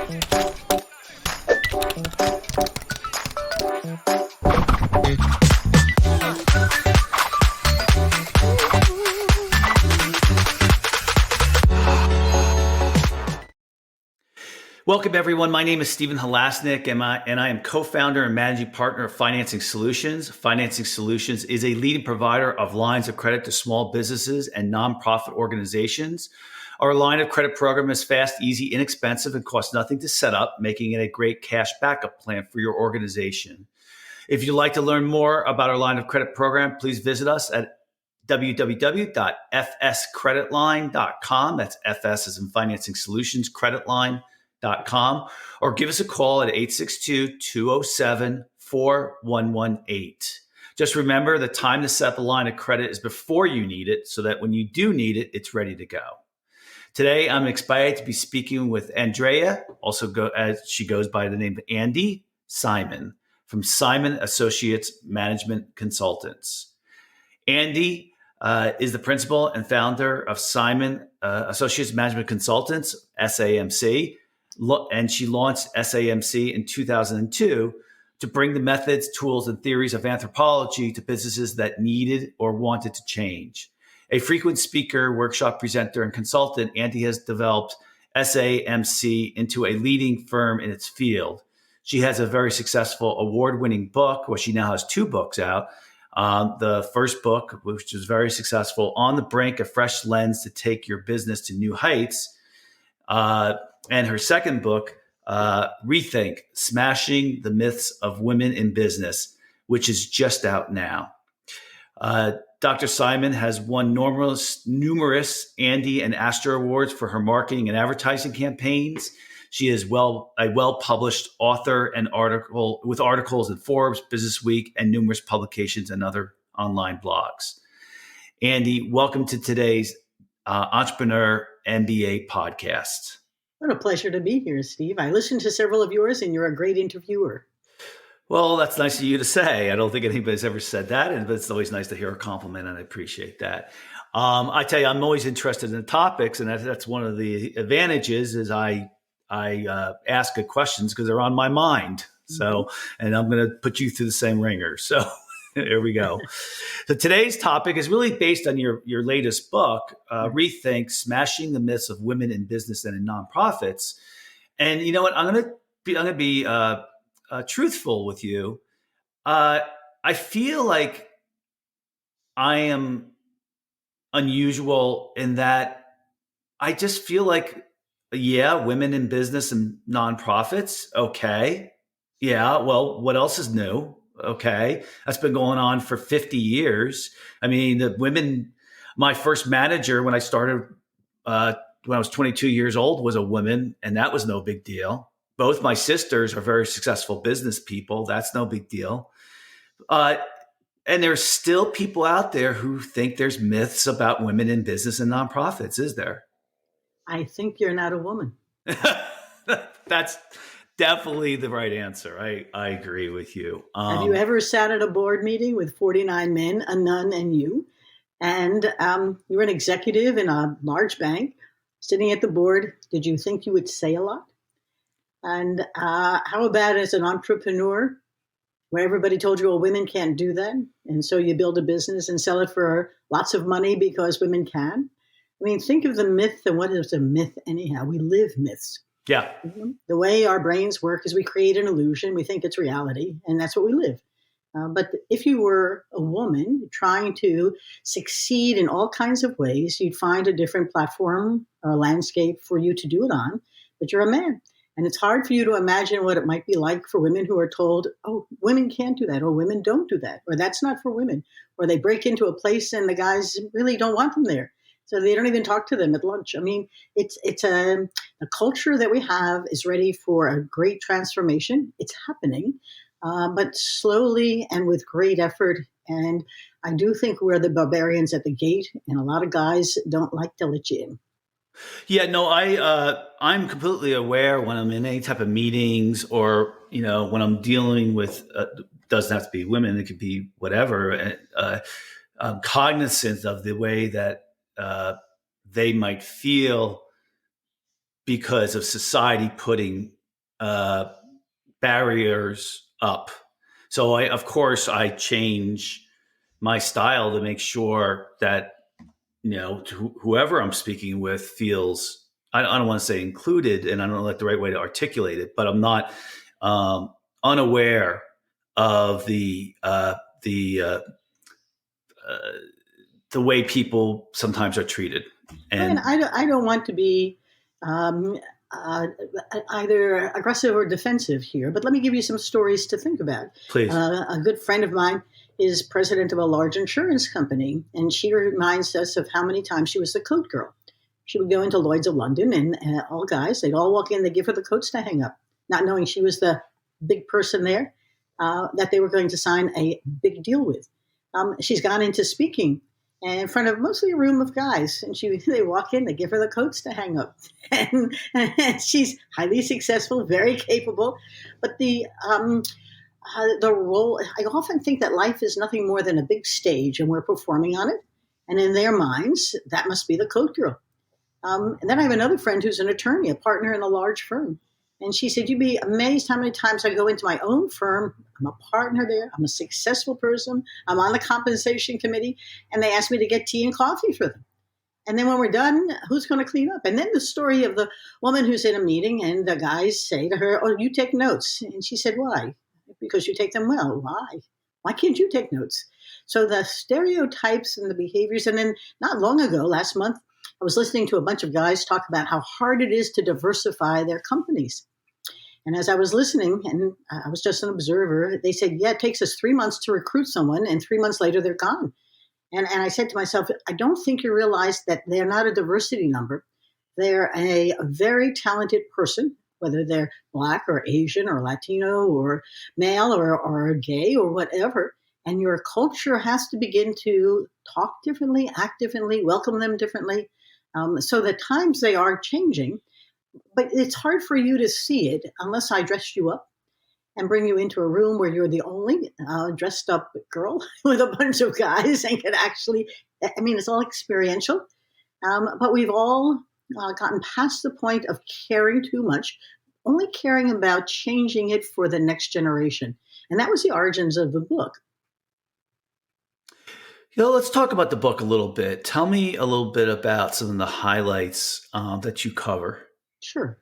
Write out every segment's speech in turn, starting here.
Welcome, everyone. My name is Stephen Halasnik, and I am co-founder and managing partner of Financing Solutions. Financing Solutions is a leading provider of lines of credit to small businesses and nonprofit organizations. Our line of credit program is fast, easy, inexpensive, and costs nothing to set up, making it a great cash backup plan for your organization. If you'd like to learn more about our line of credit program, please visit us at www.fscreditline.com. That's FS as in Financing Solutions, creditline.com, or give us a call at 862-207-4118. Just remember, the time to set up a line of credit is before you need it, so that when you do need it, it's ready to go. Today, I'm excited to be speaking with Andrea, as she goes by the name of Andi Simon, from Simon Associates Management Consultants. Andi is the principal and founder of Simon Associates Management Consultants, SAMC, and she launched SAMC in 2002 to bring the methods, tools, and theories of anthropology to businesses that needed or wanted to change. A frequent speaker, workshop presenter, and consultant, Andi has developed SAMC into a leading firm in its field. She has a very successful award-winning book, she now has two books out. The first book, which was very successful, On the Brink, A Fresh Lens to Take Your Business to New Heights. And her second book, Rethink, Smashing the Myths of Women in Business, which is just out now. Dr. Simon has won numerous Addy and Aster awards for her marketing and advertising campaigns. She is a well-published author and with articles in Forbes, Business Week, and numerous publications and other online blogs. Andi, welcome to today's Entrepreneur MBA podcast. What a pleasure to be here, Steve. I listened to several of yours, and you're a great interviewer. Well, that's nice of you to say. I don't think anybody's ever said that, but it's always nice to hear a compliment, and I appreciate that. I tell you, I'm always interested in the topics, and that's one of the advantages is I ask good questions because they're on my mind. So, and I'm going to put you through the same ringer. So here we go. So today's topic is really based on your latest book, Rethink, Smashing the Myths of Women in Business and in Nonprofits. And you know what? I'm going to be truthful with you. I feel like I am unusual in that I just feel like, yeah, women in business and nonprofits. Okay. Yeah. Well, what else is new? Okay. That's been going on for 50 years. I mean, my first manager when I started, when I was 22 years old was a woman, and that was no big deal. Both my sisters are very successful business people. That's no big deal. And there's still people out there who think there's myths about women in business and nonprofits, is there? I think you're not a woman. That's definitely the right answer. I agree with you. Have you ever sat at a board meeting with 49 men, a nun, and you? And you were an executive in a large bank sitting at the board. Did you think you would say a lot? And how about as an entrepreneur where everybody told you, well, women can't do that. And so you build a business and sell it for lots of money because women can. I mean, think of the myth, and what is a myth anyhow? We live myths. Yeah. The way our brains work is we create an illusion. We think it's reality, and that's what we live. But if you were a woman trying to succeed in all kinds of ways, you'd find a different platform or landscape for you to do it on. But you're a man. And it's hard for you to imagine what it might be like for women who are told, oh, women can't do that, or women don't do that, or that's not for women, or they break into a place and the guys really don't want them there. So they don't even talk to them at lunch. I mean, it's a culture that we have is ready for a great transformation. It's happening, but slowly and with great effort. And I do think we're the barbarians at the gate, and a lot of guys don't like to let you in. Yeah, no, I'm completely aware when I'm in any type of meetings or, when I'm dealing with, doesn't have to be women, it could be whatever. I'm cognizant of the way that they might feel because of society putting uh, barriers up. So of course, I change my style to make sure that whoever I'm speaking with feels. I don't want to say included, and I don't know like the right way to articulate it, but I'm not unaware of the way people sometimes are treated. And I don't want to be um, uh, either aggressive or defensive here, but let me give you some stories to think about. Please. A good friend of mine is president of a large insurance company, and she reminds us of how many times she was the coat girl. She would go into Lloyd's of London, and all guys, they'd all walk in, they'd give her the coats to hang up, not knowing she was the big person there that they were going to sign a big deal with. She's gone into speaking and in front of mostly a room of guys. And they walk in, they give her the coats to hang up. And she's highly successful, very capable. But the role, I often think that life is nothing more than a big stage and we're performing on it. And in their minds, that must be the coat girl. And then I have another friend who's an attorney, a partner in a large firm. And she said, you'd be amazed how many times I go into my own firm. I'm a partner there. I'm a successful person. I'm on the compensation committee. And they ask me to get tea and coffee for them. And then when we're done, who's going to clean up? And then the story of the woman who's in a meeting and the guys say to her, oh, you take notes. And she said, why? Because you take them well. Why? Why can't you take notes? So the stereotypes and the behaviors. And then not long ago, last month, I was listening to a bunch of guys talk about how hard it is to diversify their companies. And as I was listening, and I was just an observer, they said, yeah, it takes us 3 months to recruit someone, and 3 months later, they're gone. And I said to myself, I don't think you realize that they're not a diversity number. They're a very talented person, whether they're Black or Asian or Latino or male or gay or whatever. And your culture has to begin to talk differently, act differently, welcome them differently. So the times they are changing, but it's hard for you to see it unless I dress you up and bring you into a room where you're the only dressed up girl with a bunch of guys and can actually, I mean, it's all experiential. But we've all gotten past the point of caring too much, only caring about changing it for the next generation. And that was the origins of the book. Let's talk about the book a little bit. Tell me a little bit about some of the highlights that you cover. Sure.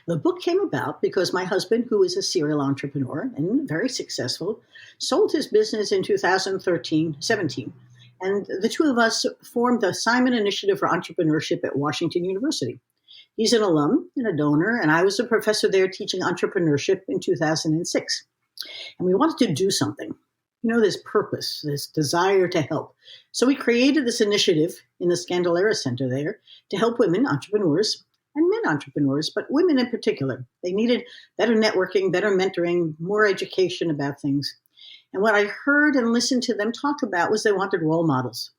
The book came about because my husband, who is a serial entrepreneur and very successful, sold his business in 2017. And the two of us formed the Simon Initiative for Entrepreneurship at Washington University. He's an alum and a donor, and I was a professor there teaching entrepreneurship in 2006. And we wanted to do something. This purpose, this desire to help. So we created this initiative in the Scandalera Center there to help women entrepreneurs and men entrepreneurs, but women in particular. They needed better networking, better mentoring, more education about things. And what I heard and listened to them talk about was they wanted role models.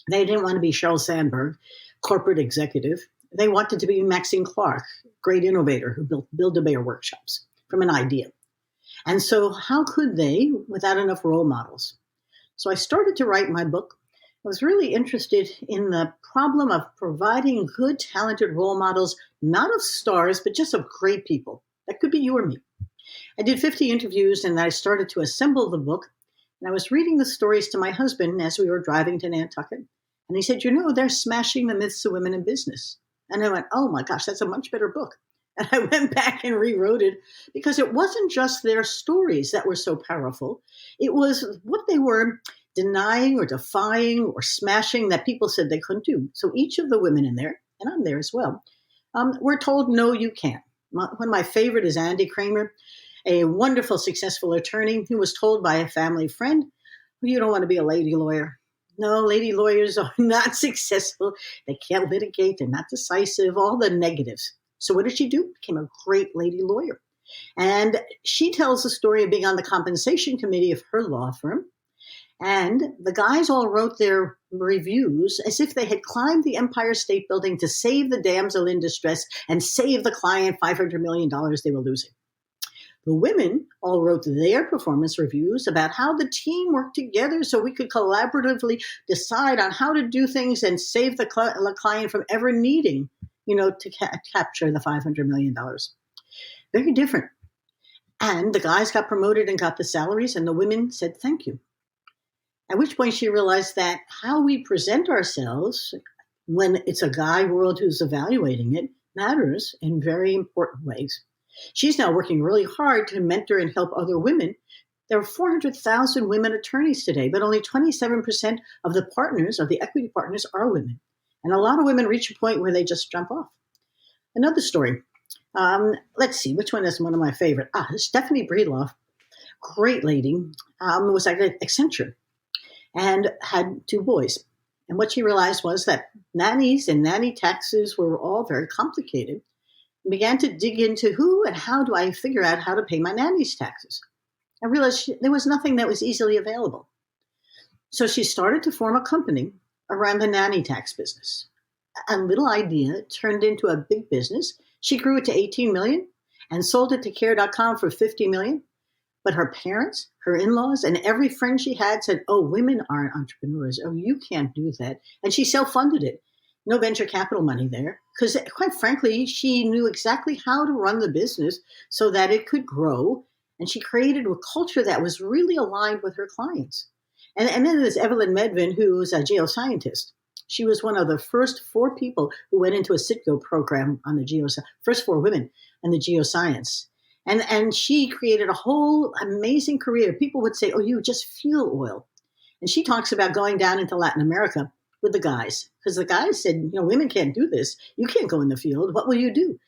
They didn't want to be Sheryl Sandberg, corporate executive. They wanted to be Maxine Clark, great innovator who built Build-A-Bear workshops from an idea. And so how could they without enough role models? So I started to write my book. I was really interested in the problem of providing good, talented role models, not of stars, but just of great people. That could be you or me. I did 50 interviews and I started to assemble the book. And I was reading the stories to my husband as we were driving to Nantucket. And he said, they're smashing the myths of women in business. And I went, oh my gosh, that's a much better book. And I went back and rewrote it because it wasn't just their stories that were so powerful. It was what they were denying or defying or smashing that people said they couldn't do. So each of the women in there, and I'm there as well, were told, no, you can't. One of my favorite is Andi Kramer, a wonderful, successful attorney who was told by a family friend, you don't want to be a lady lawyer. No, lady lawyers are not successful. They can't litigate. They're not decisive, all the negatives. So what did she do? Became a great lady lawyer. And she tells the story of being on the compensation committee of her law firm. And the guys all wrote their reviews as if they had climbed the Empire State Building to save the damsel in distress and save the client $500 million they were losing. The women all wrote their performance reviews about how the team worked together so we could collaboratively decide on how to do things and save the client from ever needing, to capture the $500 million. Very different. And the guys got promoted and got the salaries, and the women said thank you. At which point she realized that how we present ourselves when it's a guy world who's evaluating it matters in very important ways. She's now working really hard to mentor and help other women. There are 400,000 women attorneys today, but only 27% of the partners, of the equity partners, are women. And a lot of women reach a point where they just jump off. Another story. Let's see, which one is one of my favorite? Stephanie Breedlove, great lady, was at Accenture and had 2 boys. And what she realized was that nannies and nanny taxes were all very complicated, and began to dig into who and how do I figure out how to pay my nanny's taxes. I realized there was nothing that was easily available. So she started to form a company around the nanny tax business. A little idea turned into a big business. She grew it to 18 million and sold it to care.com for 50 million. But her parents, her in-laws, and every friend she had said, oh, women aren't entrepreneurs. Oh, you can't do that. And she self-funded it. No venture capital money there. Because quite frankly, she knew exactly how to run the business so that it could grow. And she created a culture that was really aligned with her clients. And then there's Evelyn Medvin, who's a geoscientist. She was one of the first 4 people who went into a Citgo program on the first 4 women in the geoscience. And she created a whole amazing career. People would say, oh, you just feel oil. And she talks about going down into Latin America with the guys. Because the guys said, women can't do this. You can't go in the field. What will you do?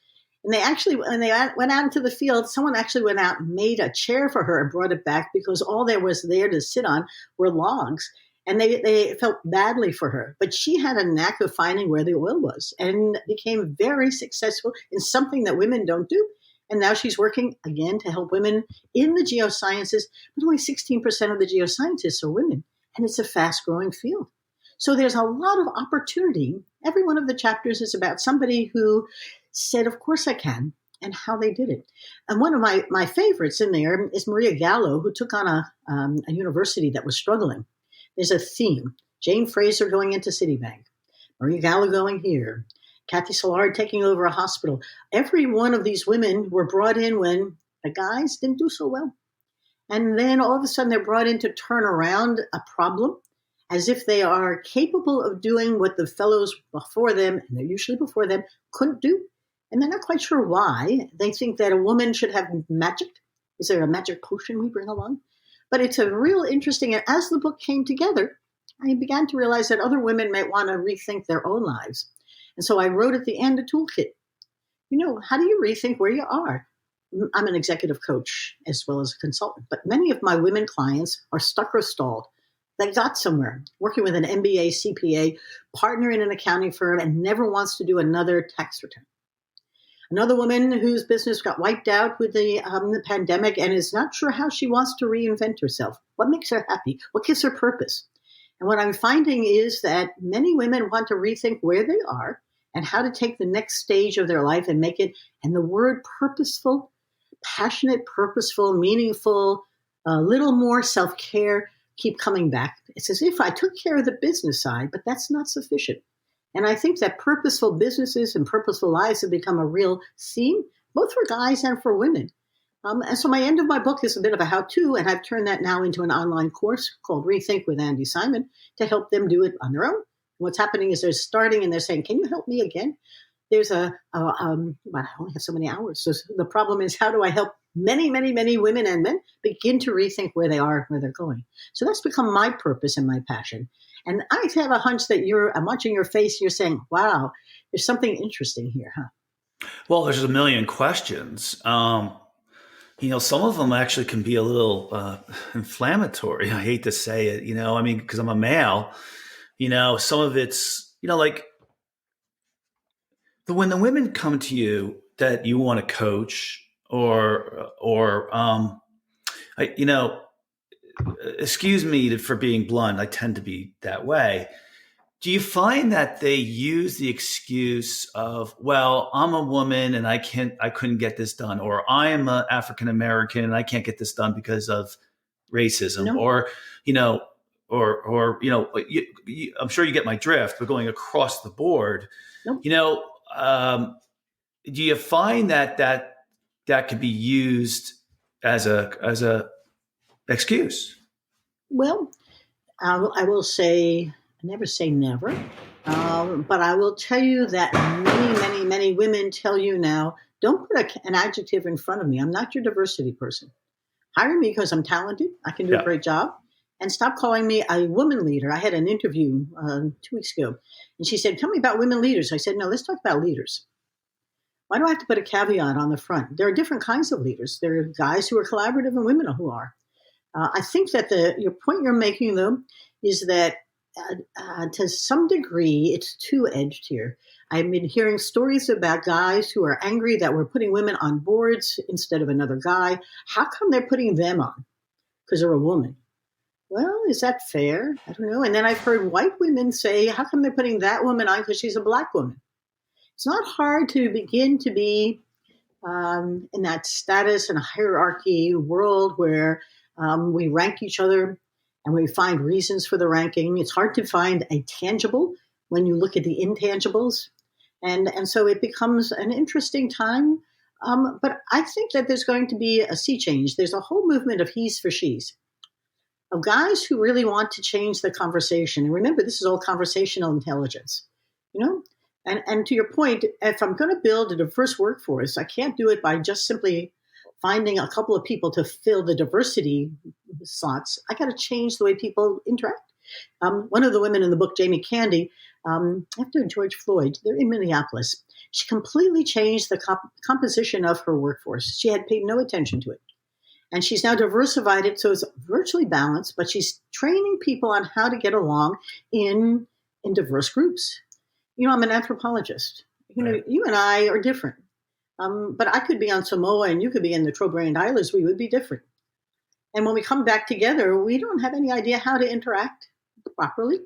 And they actually, when they went out into the field, someone actually went out and made a chair for her and brought it back because all there was there to sit on were logs. And they felt badly for her. But she had a knack of finding where the oil was and became very successful in something that women don't do. And now she's working, again, to help women in the geosciences. But only 16% of the geoscientists are women. And it's a fast-growing field. So there's a lot of opportunity. Every one of the chapters is about somebody who said, of course I can, and how they did it. And one of my favorites in there is Maria Gallo, who took on a university that was struggling. There's a theme. Jane Fraser going into Citibank. Maria Gallo going here. Kathy Szilard taking over a hospital. Every one of these women were brought in when the guys didn't do so well. And then all of a sudden they're brought in to turn around a problem as if they are capable of doing what the fellows before them, and they're usually before them, couldn't do. And they're not quite sure why. They think that a woman should have magic. Is there a magic potion we bring along? But it's a real interesting, and as the book came together, I began to realize that other women might want to rethink their own lives. And so I wrote at the end a toolkit. How do you rethink where you are? I'm an executive coach as well as a consultant, but many of my women clients are stuck or stalled. They got somewhere, working with an MBA, CPA, partner in an accounting firm, and never wants to do another tax return. Another woman whose business got wiped out with the pandemic and is not sure how she wants to reinvent herself. What makes her happy? What gives her purpose? And what I'm finding is that many women want to rethink where they are and how to take the next stage of their life and make it, and the word purposeful, passionate, purposeful, meaningful, a little more self-care, keep coming back. It's as if I took care of the business side, but that's not sufficient. And I think that purposeful businesses and purposeful lives have become a real theme, both for guys and for women. And so my end of my book is a bit of a how-to, and I've turned that now into an online course called Rethink with Andy Simon to help them do it on their own. What's happening is they're starting and they're saying, can you help me again? There's I only have so many hours. So the problem is, how do I help many, many, many women and men begin to rethink where they are and where they're going? So that's become my purpose and my passion. And I have a hunch that I'm watching your face, you're saying, wow, there's something interesting here, huh? Well, there's a million questions. Some of them actually can be a little inflammatory. I hate to say it, because I'm a male, some of it's, like when the women come to you that you want to coach or excuse me for being blunt, I tend to be that way. Do you find that they use the excuse of, well, I'm a woman and I couldn't get this done, or I am an African American and I can't get this done because of racism, No. or I'm sure you get my drift, but going across the board, Nope. do you find that that could be used as a excuse? Well, I will say, never say never, but I will tell you that many women tell you now, don't put an adjective in front of me. I'm not your diversity person. Hire me because I'm talented. I can do a Yeah. great job. And stop calling me a woman leader. I had an interview 2 weeks ago, and she said, tell me about women leaders. I said, no, let's talk about leaders. Why do I have to put a caveat on the front? There are different kinds of leaders. There are guys who are collaborative and women who are. I think that your point you're making, though, is that to some degree, it's two-edged here. I've been hearing stories about guys who are angry that we're putting women on boards instead of another guy. How come they're putting them on? Because they're a woman. Well, is that fair? I don't know. And then I've heard white women say, how come they're putting that woman on because she's a black woman? It's not hard to begin to be in that status and hierarchy world where we rank each other and we find reasons for the ranking. It's hard to find a tangible when you look at the intangibles. And so it becomes an interesting time. But I think that there's going to be a sea change. There's a whole movement of he's for she's, of guys who really want to change the conversation. And remember, this is all conversational intelligence, you know? And to your point, if I'm going to build a diverse workforce, I can't do it by just simply finding a couple of people to fill the diversity slots. I got to change the way people interact. One of the women in the book, Jamie Candy, after George Floyd, they're in Minneapolis. She completely changed the composition of her workforce. She had paid no attention to it. And she's now diversified it so it's virtually balanced, but she's training people on how to get along in diverse groups. You know, I'm an anthropologist. You know, you and I are different. But I could be on Samoa and you could be in the Trobriand Islands. We would be different. And when we come back together, we don't have any idea how to interact properly.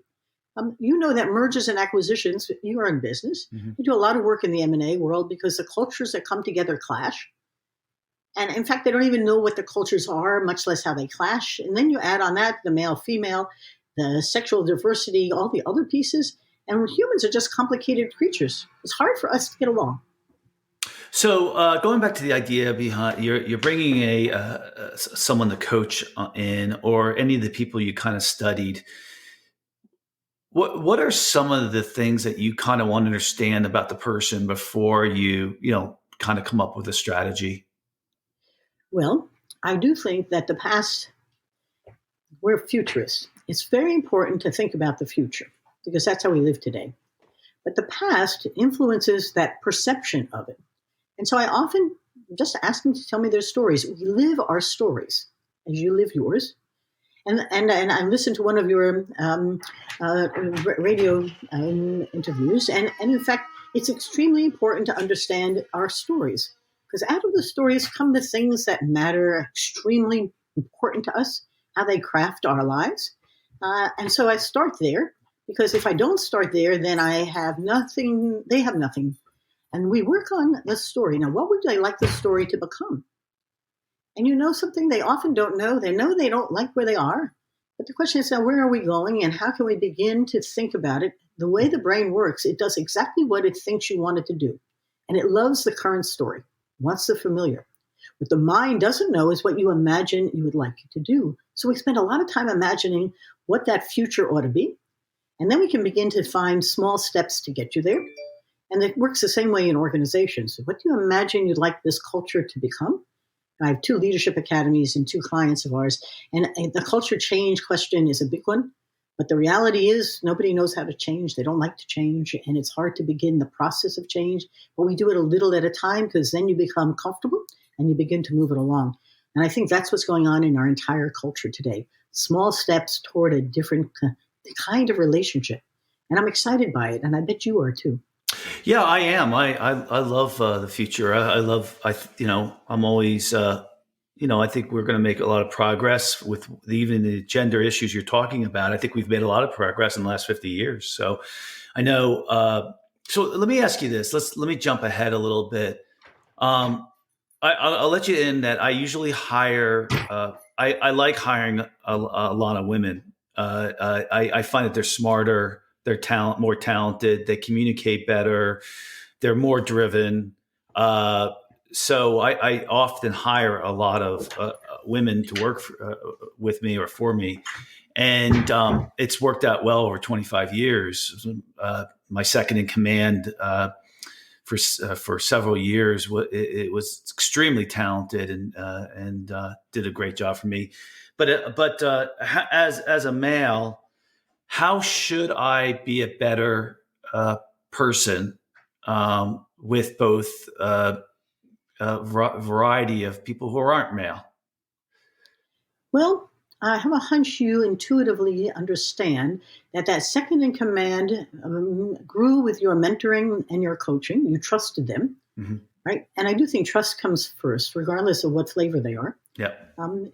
You know that mergers and acquisitions, you are in business. Mm-hmm. You do a lot of work in the M&A world because the cultures that come together clash. And in fact, they don't even know what the cultures are, much less how they clash. And then you add on that the male, female, the sexual diversity, all the other pieces. And humans are just complicated creatures. It's hard for us to get along. So going back to the idea behind you're bringing someone to coach in, or any of the people you kind of studied. What are some of the things that you kind of want to understand about the person before you kind of come up with a strategy? Well, I do think that the past, we're futurists. It's very important to think about the future because that's how we live today. But the past influences that perception of it. And so I often just ask them to tell me their stories. We live our stories as you live yours. And I listened to one of your radio interviews. And in fact, it's extremely important to understand our stories. Because out of the stories come the things that matter, extremely important to us, how they craft our lives. And so I start there. Because if I don't start there, then I have nothing, they have nothing. And we work on the story. Now, what would they like the story to become? And you know something they often don't know? They know they don't like where they are. But the question is now, where are we going and how can we begin to think about it? The way the brain works, it does exactly what it thinks you want it to do. And it loves the current story, wants the familiar. What the mind doesn't know is what you imagine you would like it to do. So we spend a lot of time imagining what that future ought to be. And then we can begin to find small steps to get you there. And it works the same way in organizations. What do you imagine you'd like this culture to become? I have 2 leadership academies and 2 clients of ours. And the culture change question is a big one. But the reality is nobody knows how to change. They don't like to change. And it's hard to begin the process of change. But we do it a little at a time because then you become comfortable and you begin to move it along. And I think that's what's going on in our entire culture today. Small steps toward a different kind of relationship. And I'm excited by it. And I bet you are too. Yeah, I am. I love the future. I'm always, I think we're going to make a lot of progress with even the gender issues you're talking about. I think we've made a lot of progress in the last 50 years. So I know. So let me ask you this. Let me jump ahead a little bit. I'll let you in that I usually hire. I like hiring a lot of women. I find that they're smarter. They're more talented. They communicate better. They're more driven. so I often hire a lot of women to work with me or for me, and it's worked out well over 25 years. My second in command for several years, it was extremely talented and did a great job for me. But as a male, how should I be a better person with both variety of people who aren't male? Well, I have a hunch you intuitively understand that second in command grew with your mentoring and your coaching. You trusted them, Mm-hmm. right? And I do think trust comes first, regardless of what flavor they are. Yeah.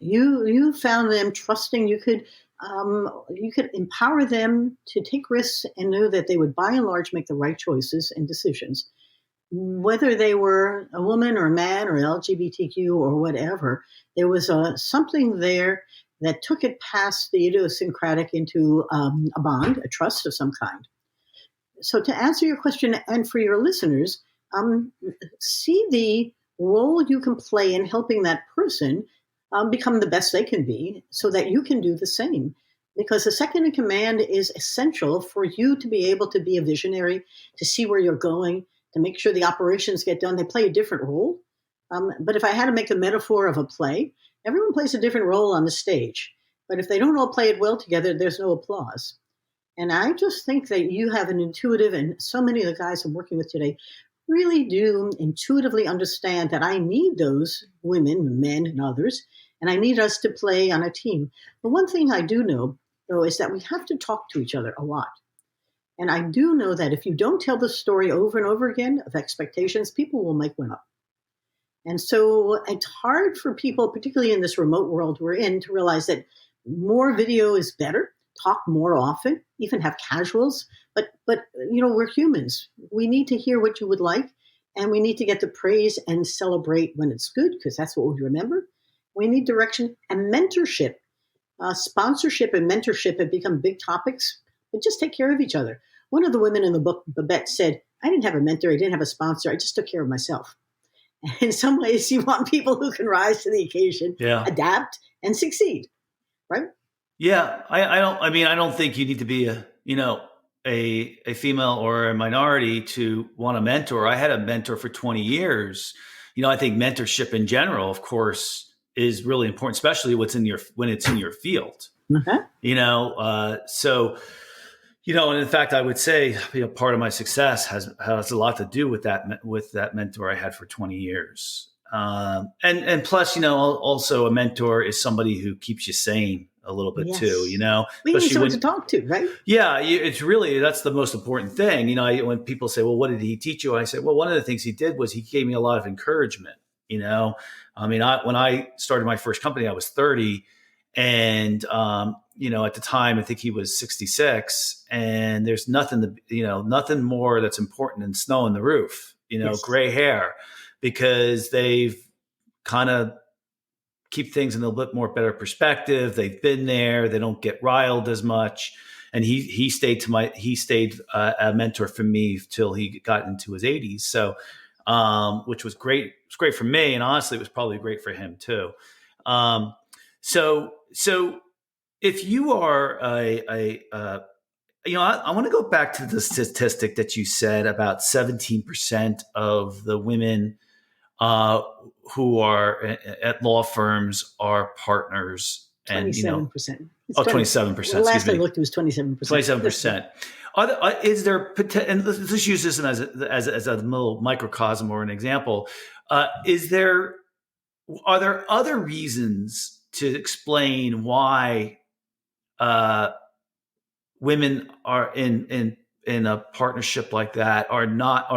You found them trusting you could empower them to take risks and know that they would, by and large, make the right choices and decisions, whether they were a woman or a man or LGBTQ or whatever. There was something there that took it past the idiosyncratic into a bond, a trust of some kind. So to answer your question, and for your listeners, see the role you can play in helping that person become the best they can be so that you can do the same. Because the second in command is essential for you to be able to be a visionary, to see where you're going, to make sure the operations get done. They play a different role. But if I had to make a metaphor of a play, everyone plays a different role on the stage. But if they don't all play it well together, there's no applause. And I just think that you have an intuitive, and so many of the guys I'm working with today really do intuitively understand that I need those women, men, and others, and I need us to play on a team. The one thing I do know, though, is that we have to talk to each other a lot. And I do know that if you don't tell the story over and over again of expectations, people will make one up. And so it's hard for people, particularly in this remote world we're in, to realize that more video is better. Talk more often, even have casuals. But we're humans. We need to hear what you would like, and we need to get the praise and celebrate when it's good, because that's what we remember. We need direction and mentorship. Sponsorship and mentorship have become big topics, but just take care of each other. One of the women in the book, Babette, said, I didn't have a mentor, I didn't have a sponsor, I just took care of myself. In some ways, you want people who can rise to the occasion, adapt, and succeed, right? Yeah, I don't think you need to be a female or a minority to want a mentor. I had a mentor for 20 years. I think mentorship in general, of course, is really important, especially when it's in your field. Uh-huh. And in fact, I would say, part of my success has a lot to do with that mentor I had for 20 years. And plus, also a mentor is somebody who keeps you sane a little bit too, We need someone to talk to, right? Yeah, that's the most important thing. When people say, well, what did he teach you? I say, well, one of the things he did was he gave me a lot of encouragement. When I started my first company, I was 30, and at the time, I think he was 66, and there's nothing more that's important than snow on the roof, gray hair, because they've kind of keep things in a little bit more better perspective. They've been there. They don't get riled as much. And he stayed a mentor for me till he got into his 80s. So, which was great. It was great for me. And honestly, it was probably great for him too. So if you are I want to go back to the statistic that you said about 17% of the women who are at law firms are partners. 27%. 27%. The last I looked, it was 27%. 27%. Is there, and let's use this as a little microcosm or an example. Are there other reasons to explain why women are in a partnership like that are not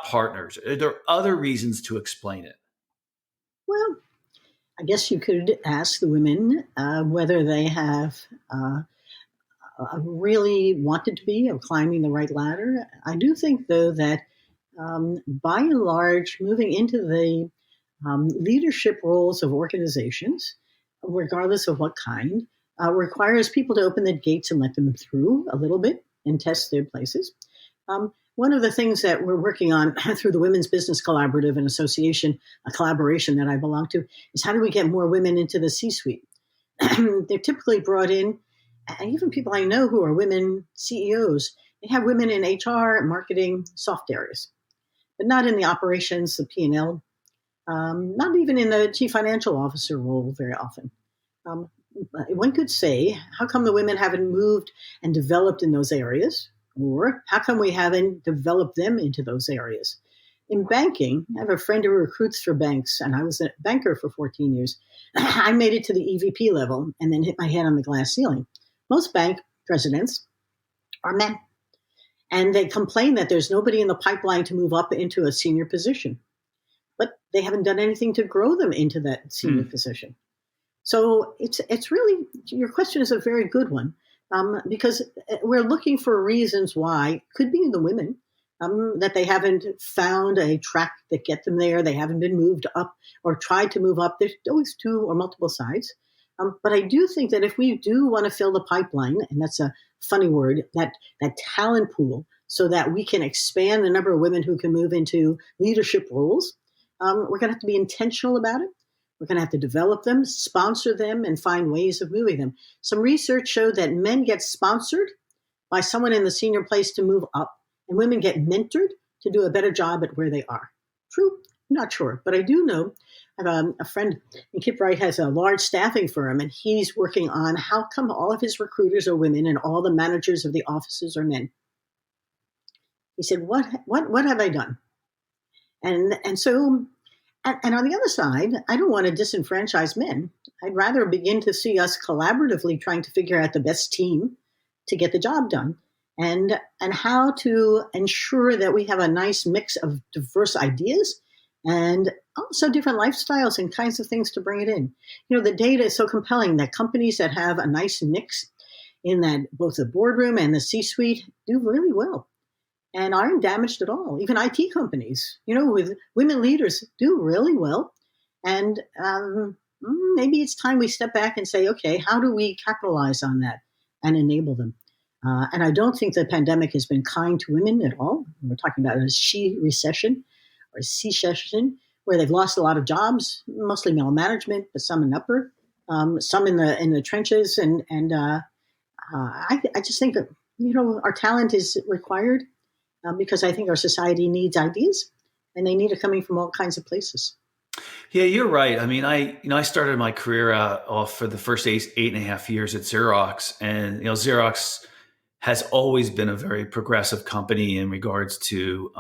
partners? Are there other reasons to explain it? Well, I guess you could ask the women whether they have really wanted to be or climbing the right ladder. I do think, though, that by and large, moving into the leadership roles of organizations, regardless of what kind, requires people to open the gates and let them through a little bit and test their places. one of the things that we're working on through the Women's Business Collaborative and Association, a collaboration that I belong to, is how do we get more women into the C-suite? They're typically brought in, and even people I know who are women CEOs, they have women in HR, marketing, soft areas, but not in the operations, the P&L, not even in the chief financial officer role very often. One could say, how come the women haven't moved and developed in those areas? Or how come we haven't developed them into those areas? In banking, I have a friend who recruits for banks, and I was a banker for 14 years. I made it to the EVP level and then hit my head on the glass ceiling. Most bank presidents are men, and they complain that there's nobody in the pipeline to move up into a senior position, but they haven't done anything to grow them into that senior position. So it's really, your question is a very good one, because we're looking for reasons why. Could be the women, that they haven't found a track that get them there. They haven't been moved up or tried to move up. There's always two or multiple sides. But I do think that if we do want to fill the pipeline, and that's a funny word, that talent pool, so that we can expand the number of women who can move into leadership roles, we're going to have to be intentional about it. We're going to have to develop them, sponsor them, and find ways of moving them. Some research showed that men get sponsored by someone in the senior place to move up, and women get mentored to do a better job at where they are. True? I'm not sure. But I do know, I have a friend, and Kip Wright has a large staffing firm, and he's working on how come all of his recruiters are women and all the managers of the offices are men. He said, what have I done? And so... And on the other side, I don't want to disenfranchise men. I'd rather begin to see us collaboratively trying to figure out the best team to get the job done, and how to ensure that we have a nice mix of diverse ideas and also different lifestyles and kinds of things to bring it in. You know, the data is so compelling that companies that have a nice mix in that both the boardroom and the C-suite do really well and aren't damaged at all. Even IT companies, you know, with women leaders do really well. And maybe it's time we step back and say, okay, how do we capitalize on that and enable them? And I don't think the pandemic has been kind to women at all. We're talking about a she recession or a C-session where they've lost a lot of jobs, mostly middle management, but some in upper, some in the trenches. And I just think that, you know, our talent is required. Because I think our society needs ideas, and they need it coming from all kinds of places. Yeah, you're right. I mean, I started my career off for the first eight and a half years at Xerox, and Xerox has always been a very progressive company in regards to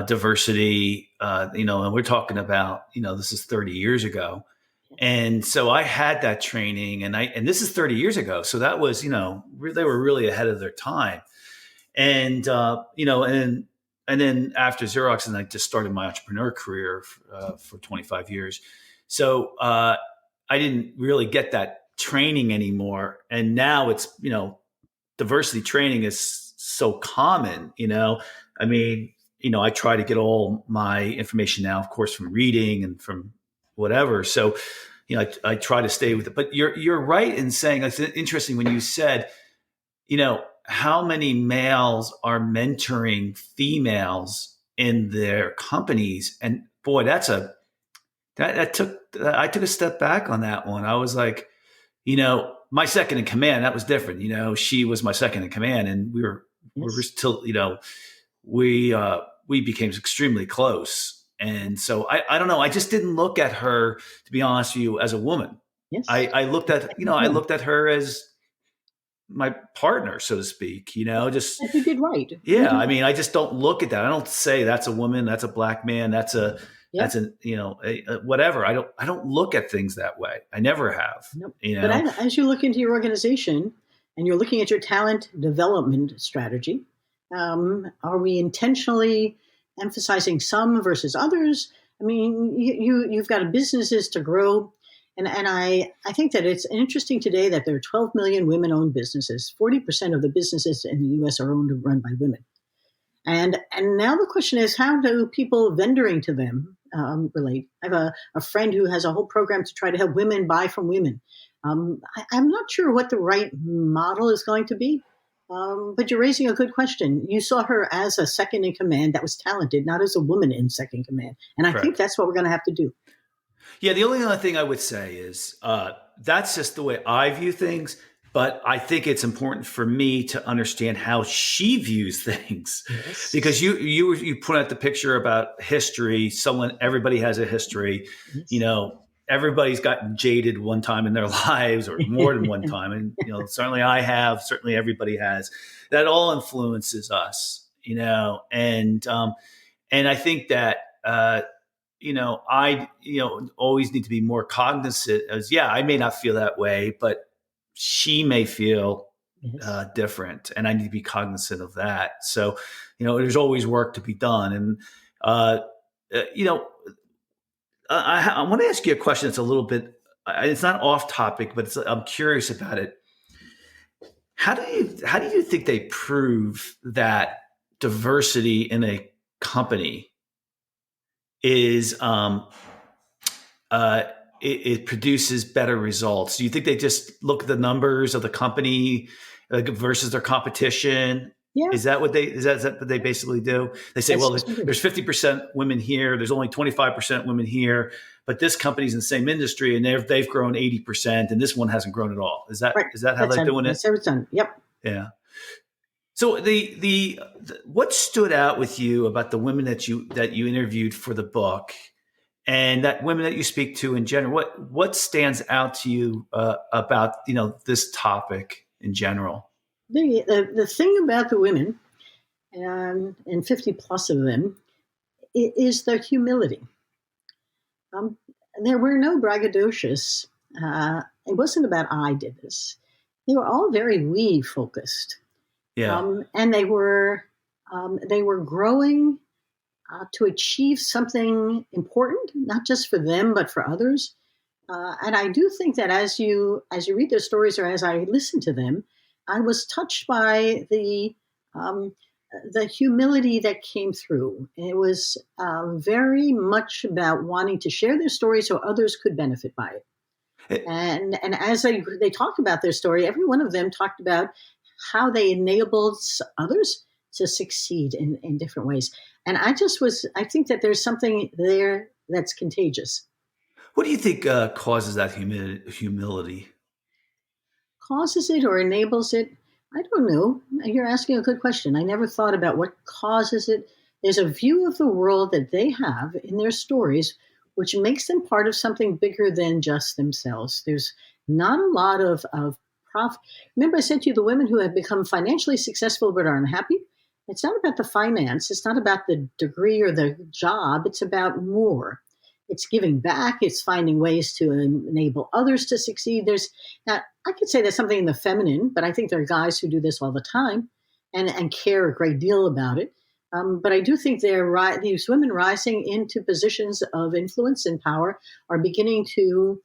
diversity. And we're talking about this is 30 years ago, and so I had that training, and this is 30 years ago, so that was they were really ahead of their time. And, and then after Xerox, and I just started my entrepreneur career for 25 years. So I didn't really get that training anymore. And now it's, diversity training is so common, I mean, I try to get all my information now, of course, from reading and from whatever. So, I try to stay with it. But you're right in saying, it's interesting when you said, how many males are mentoring females in their companies? And boy, I took a step back on that one. I was like, my second in command, that was different. She was my second in command, and we were still, we became extremely close. And so I don't know. I just didn't look at her, to be honest with you, as a woman. Yes. I looked at her as my partner, so to speak, just. You did right. Yeah. I mean, I just don't look at that. I don't say that's a woman, that's a black man, that's a whatever. I don't look at things that way. I never have. Nope. But as you look into your organization and you're looking at your talent development strategy, are we intentionally emphasizing some versus others? I mean, you've got businesses to grow. And I think that it's interesting today that there are 12 million women-owned businesses. 40% of the businesses in the U.S. are owned and run by women. And now the question is, how do people vendoring to them relate? I have a friend who has a whole program to try to help women buy from women. I'm not sure what the right model is going to be, But you're raising a good question. You saw her as a second in command that was talented, not as a woman in second command. And I think Correct. that's what we're going to have to do. Yeah, the only other thing I would say is that's just the way I view things. But I think it's important for me to understand how she views things, Yes. because you put out the picture about history. Everybody has a history. Yes. Everybody's gotten jaded one time in their lives, or more than one time, and certainly I have. Certainly everybody has. That all influences us. And I think that. I always need to be more cognizant as, I may not feel that way, but she may feel Yes. different, and I need to be cognizant of that. So, there's always work to be done. And, uh, you know, I want to ask you a question that's a little bit, it's not off topic, but I'm curious about it. How do you think they prove that diversity in a company is it produces better results? Do you think they just look at the numbers of the company versus their competition? Yeah. Is that what they basically do? They say, well, there's 50% women here, there's only 25% women here, but this company's in the same industry and they've grown 80%, and this one hasn't grown at all. Is that Right. how they're doing it? That's how it's done. Yep. Yeah. So the what stood out with you about the women that you interviewed for the book, and that women that you speak to in general? What stands out to you about this topic in general? The thing about the women, and 50 plus of them, is their humility. Um, there were no braggadocious. It wasn't about I did this. They were all very we focused. Yeah. And they were growing to achieve something important, not just for them but for others. And I do think that as you read their stories, or as I listen to them, I was touched by um, the humility that came through. It was very much about wanting to share their story so others could benefit by it. And as they talked about their story, every one of them talked about how they enabled others to succeed in different ways. And I think that there's something there that's contagious. What do you think causes that humility? Causes it or enables it? I don't know. You're asking a good question. I never thought about what causes it. There's a view of the world that they have in their stories, which makes them part of something bigger than just themselves. There's not a lot of profit. Remember, I said to you, the women who have become financially successful but are unhappy? It's not about the finance. It's not about the degree or the job. It's about more. It's giving back. It's finding ways to enable others to succeed. Now, I could say there's something in the feminine, but I think there are guys who do this all the time and care a great deal about it. But I do think these women rising into positions of influence and power are beginning to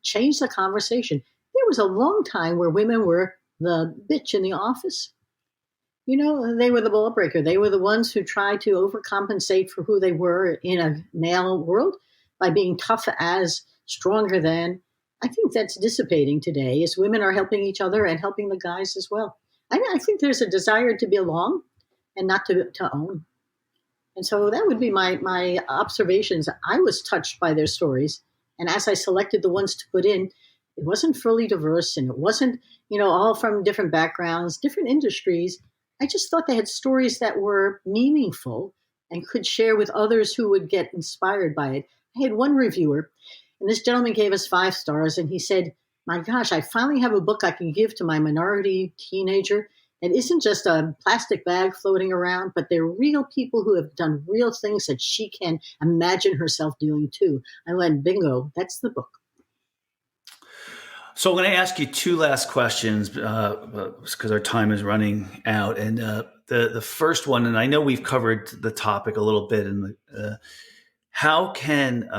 change the conversation. There was a long time where women were the bitch in the office. They were the ball breaker. They were the ones who tried to overcompensate for who they were in a male world by being tough as, stronger than. I think that's dissipating today as women are helping each other and helping the guys as well. I think there's a desire to belong and not to own. And so that would be my observations. I was touched by their stories. And as I selected the ones to put in, it wasn't fully diverse, and it wasn't, all from different backgrounds, different industries. I just thought they had stories that were meaningful and could share with others who would get inspired by it. I had one reviewer, and this gentleman gave us 5 stars, and he said, "My gosh, I finally have a book I can give to my minority teenager. It isn't just a plastic bag floating around, but they're real people who have done real things that she can imagine herself doing too." I went, bingo, that's the book. So I'm going to ask you 2 last questions because our time is running out. And the first one, and I know we've covered the topic a little bit, how can,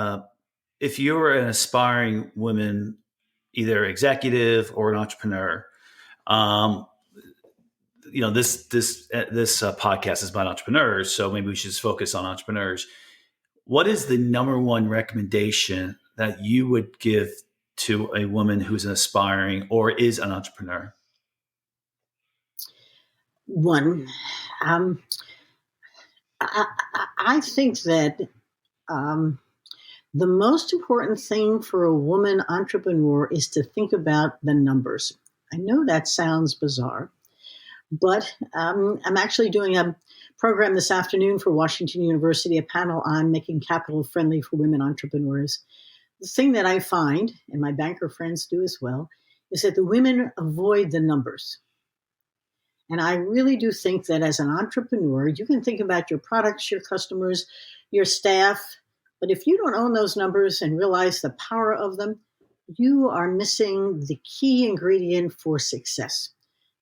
if you're an aspiring woman, either executive or an entrepreneur, this podcast is about entrepreneurs, so maybe we should just focus on entrepreneurs. What is the number one recommendation that you would give to a woman who's an aspiring or is an entrepreneur? One, um, I think that um, the most important thing for a woman entrepreneur is to think about the numbers. I know that sounds bizarre, but I'm actually doing a program this afternoon for Washington University, a panel on making capital friendly for women entrepreneurs. The thing that I find, and my banker friends do as well, is that the women avoid the numbers. And I really do think that as an entrepreneur, you can think about your products, your customers, your staff. But if you don't own those numbers and realize the power of them, you are missing the key ingredient for success.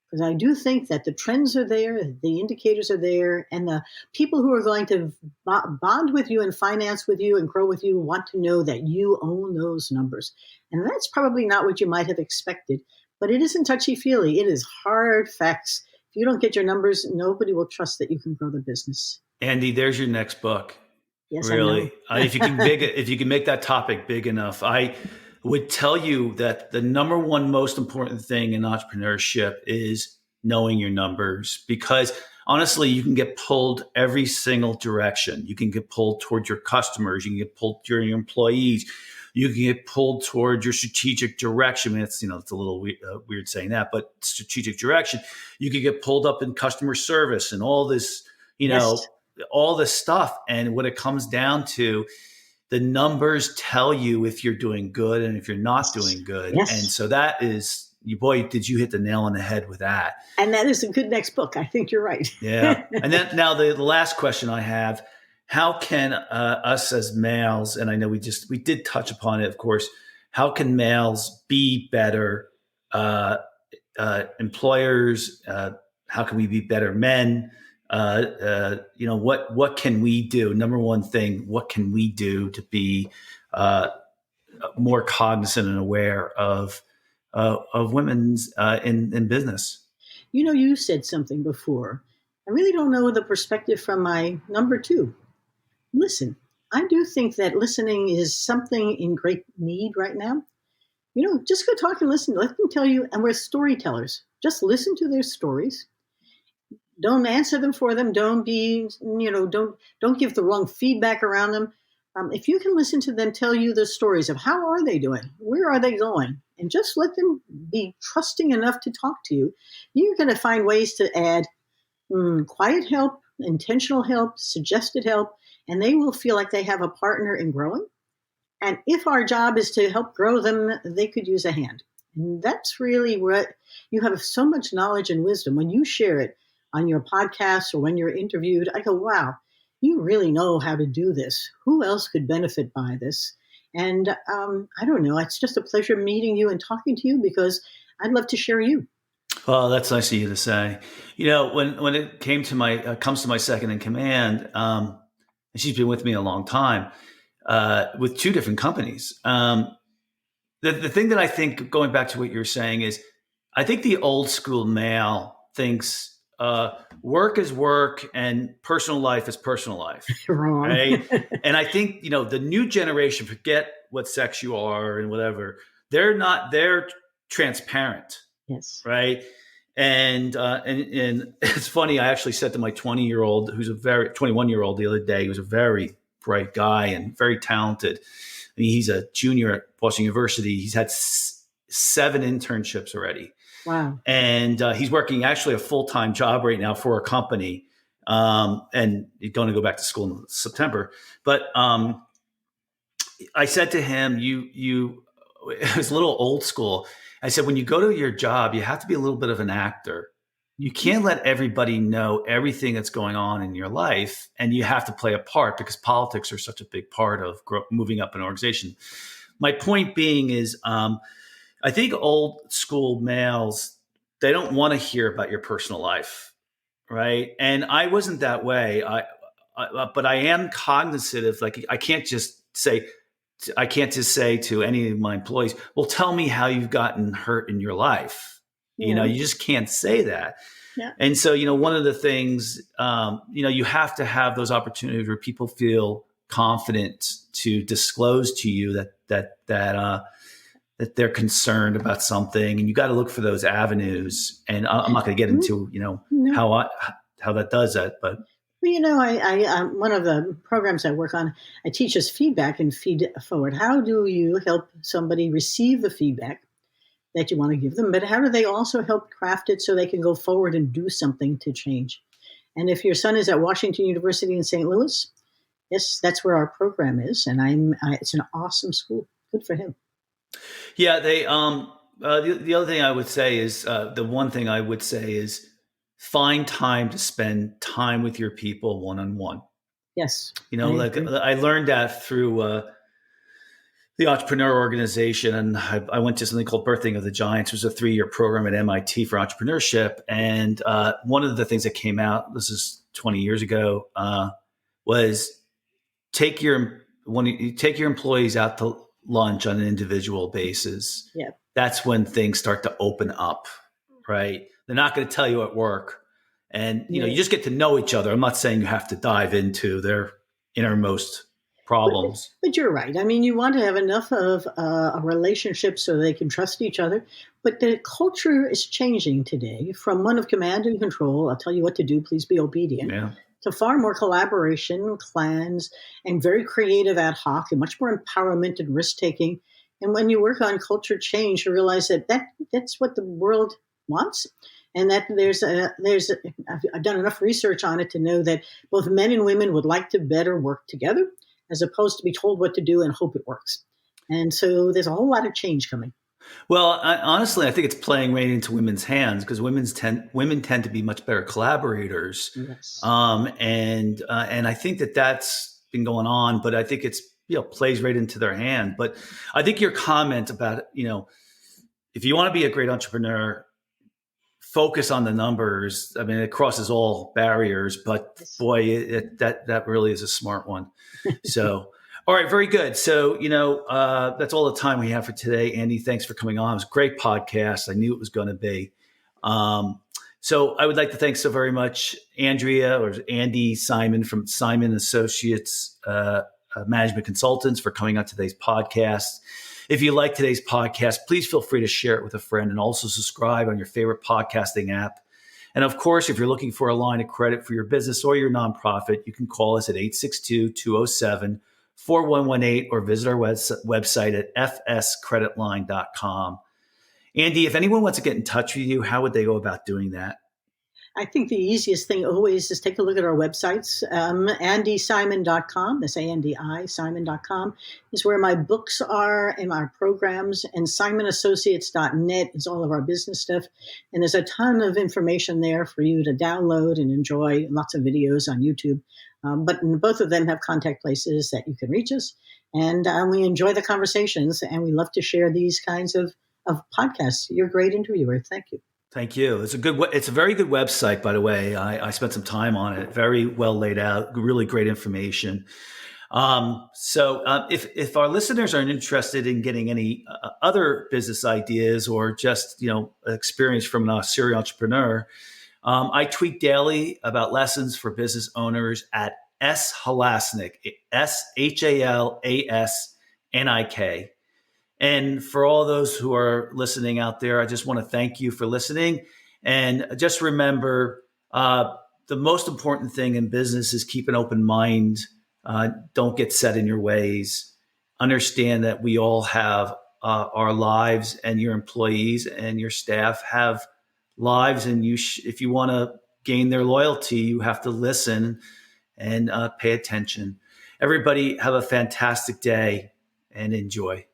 Because I do think that the trends are there, the indicators are there, and the people who are going to bond with you and finance with you and grow with you want to know that you own those numbers. And that's probably not what you might have expected, but it isn't touchy-feely. It is hard facts. If you don't get your numbers, nobody will trust that you can grow the business. Andi, there's your next book. Yes, Really, I know. if you can make that topic big enough, I would tell you that the number one most important thing in entrepreneurship is knowing your numbers, because honestly, you can get pulled every single direction. You can get pulled towards your customers. You can get pulled toward your employees. You can get pulled towards your strategic direction. I mean, it's a little weird saying that, but strategic direction. You can get pulled up in customer service and all this, Yes. all this stuff. And what it comes down to, the numbers tell you if you're doing good and if you're not doing good. Yes. And so that is, boy, did you hit the nail on the head with that. And that is a good next book. I think you're right. Yeah. And then now the last question I have, how can us as males, and I know we did touch upon it, of course, how can males be better employers? How can we be better men? What can we do? Number one thing, what can we do to be more cognizant and aware of women's in business? You said something before. I really don't know the perspective from my number two. Listen. I do think that listening is something in great need right now. Just go talk and listen. Let them tell you, and we're storytellers. Just listen to their stories. Don't answer them for them. Don't give the wrong feedback around them. If you can listen to them tell you the stories of how are they doing, where are they going, and just let them be trusting enough to talk to you, you're going to find ways to add quiet help, intentional help, suggested help, and they will feel like they have a partner in growing. And if our job is to help grow them, they could use a hand. And that's really what you have so much knowledge and wisdom. When you share it on your podcast or when you're interviewed, I go, wow, you really know how to do this. Who else could benefit by this? And I don't know. It's just a pleasure meeting you and talking to you because I'd love to share you. Well, that's nice of you to say. When it comes to my second in command, and she's been with me a long time, with two different companies. The thing that I think, going back to what you're saying, is I think the old school male thinks work is work and personal life is personal life. Wrong. Right? And I think, the new generation, forget what sex you are and whatever, they're transparent. Yes. Right. And it's funny. I actually said to my 21-year-old the other day, who's a very bright guy and very talented. I mean, he's a junior at Boston University. He's had 7 internships already. Wow. And he's working actually a full-time job right now for a company. And he's going to go back to school in September. But I said to him, it was a little old school. I said, when you go to your job, you have to be a little bit of an actor. You can't let everybody know everything that's going on in your life, and you have to play a part because politics are such a big part of moving up an organization. My point being is, I think old school males, they don't want to hear about your personal life, right? And I wasn't that way. But I am cognizant of, like, I can't just say to any of my employees, well, tell me how you've gotten hurt in your life. Yeah. You just can't say that. Yeah. And so, one of the things, you have to have those opportunities where people feel confident to disclose to you that that they're concerned about something, and you got to look for those avenues. And I'm not going to get into, No. how that does that, but. Well, I one of the programs I work on, I teach us feedback and feed forward. How do you help somebody receive the feedback that you want to give them, but how do they also help craft it so they can go forward and do something to change? And if your son is at Washington University in St. Louis, yes, that's where our program is, and it's an awesome school. Good for him. Yeah, they. The other thing I would say is find time to spend time with your people one-on-one. Yes. I learned that through the entrepreneur organization, and I went to something called Birthing of the Giants. It was a 3-year program at MIT for entrepreneurship. And one of the things that came out, this is 20 years ago, was take your employees out to lunch on an individual basis. Yeah. That's when things start to open up, right? They're not going to tell you at work. And, you just get to know each other. I'm not saying you have to dive into their innermost problems. But you're right. I mean, you want to have enough of a relationship so they can trust each other. But the culture is changing today from one of command and control. I'll tell you what to do. Please be obedient. Yeah. To far more collaboration, clans, and very creative ad hoc, and much more empowerment and risk taking. And when you work on culture change, you realize that's what the world wants. And that I've done enough research on it to know that both men and women would like to better work together as opposed to be told what to do and hope it works. And so there's a whole lot of change coming. Well, honestly, I think it's playing right into women's hands because women tend to be much better collaborators. Yes. And I think that's been going on, but I think it's, plays right into their hand. But I think your comment about, if you want to be a great entrepreneur, focus on the numbers. I mean, it crosses all barriers, but boy, that really is a smart one. So, all right, very good. So, that's all the time we have for today. Andi, thanks for coming on. It was a great podcast. I knew it was going to be. So I would like to thank so very much Andrea or Andi Simon from Simon Associates Management Consultants for coming on today's podcast. If you like today's podcast, please feel free to share it with a friend and also subscribe on your favorite podcasting app. And of course, if you're looking for a line of credit for your business or your nonprofit, you can call us at 862-207-4118 or visit our website at fscreditline.com. Andi, if anyone wants to get in touch with you, how would they go about doing that? I think the easiest thing always is take a look at our websites. AndySimon.com, that's A-N-D-I, Simon.com is where my books are and our programs, and SimonAssociates.net is all of our business stuff. And there's a ton of information there for you to download and enjoy, lots of videos on YouTube. But both of them have contact places that you can reach us. And we enjoy the conversations, and we love to share these kinds of podcasts. You're a great interviewer. Thank you. Thank you. It's a very good website, by the way. I spent some time on it. Very well laid out, really great information. So if our listeners are interested in getting any other business ideas or just, experience from a serial entrepreneur, I tweet daily about lessons for business owners at Halasnik, SHALASNIK. And for all those who are listening out there, I just want to thank you for listening. And just remember, the most important thing in business is keep an open mind. Don't get set in your ways. Understand that we all have our lives, and your employees and your staff have lives. And if you want to gain their loyalty, you have to listen and pay attention. Everybody have a fantastic day and enjoy.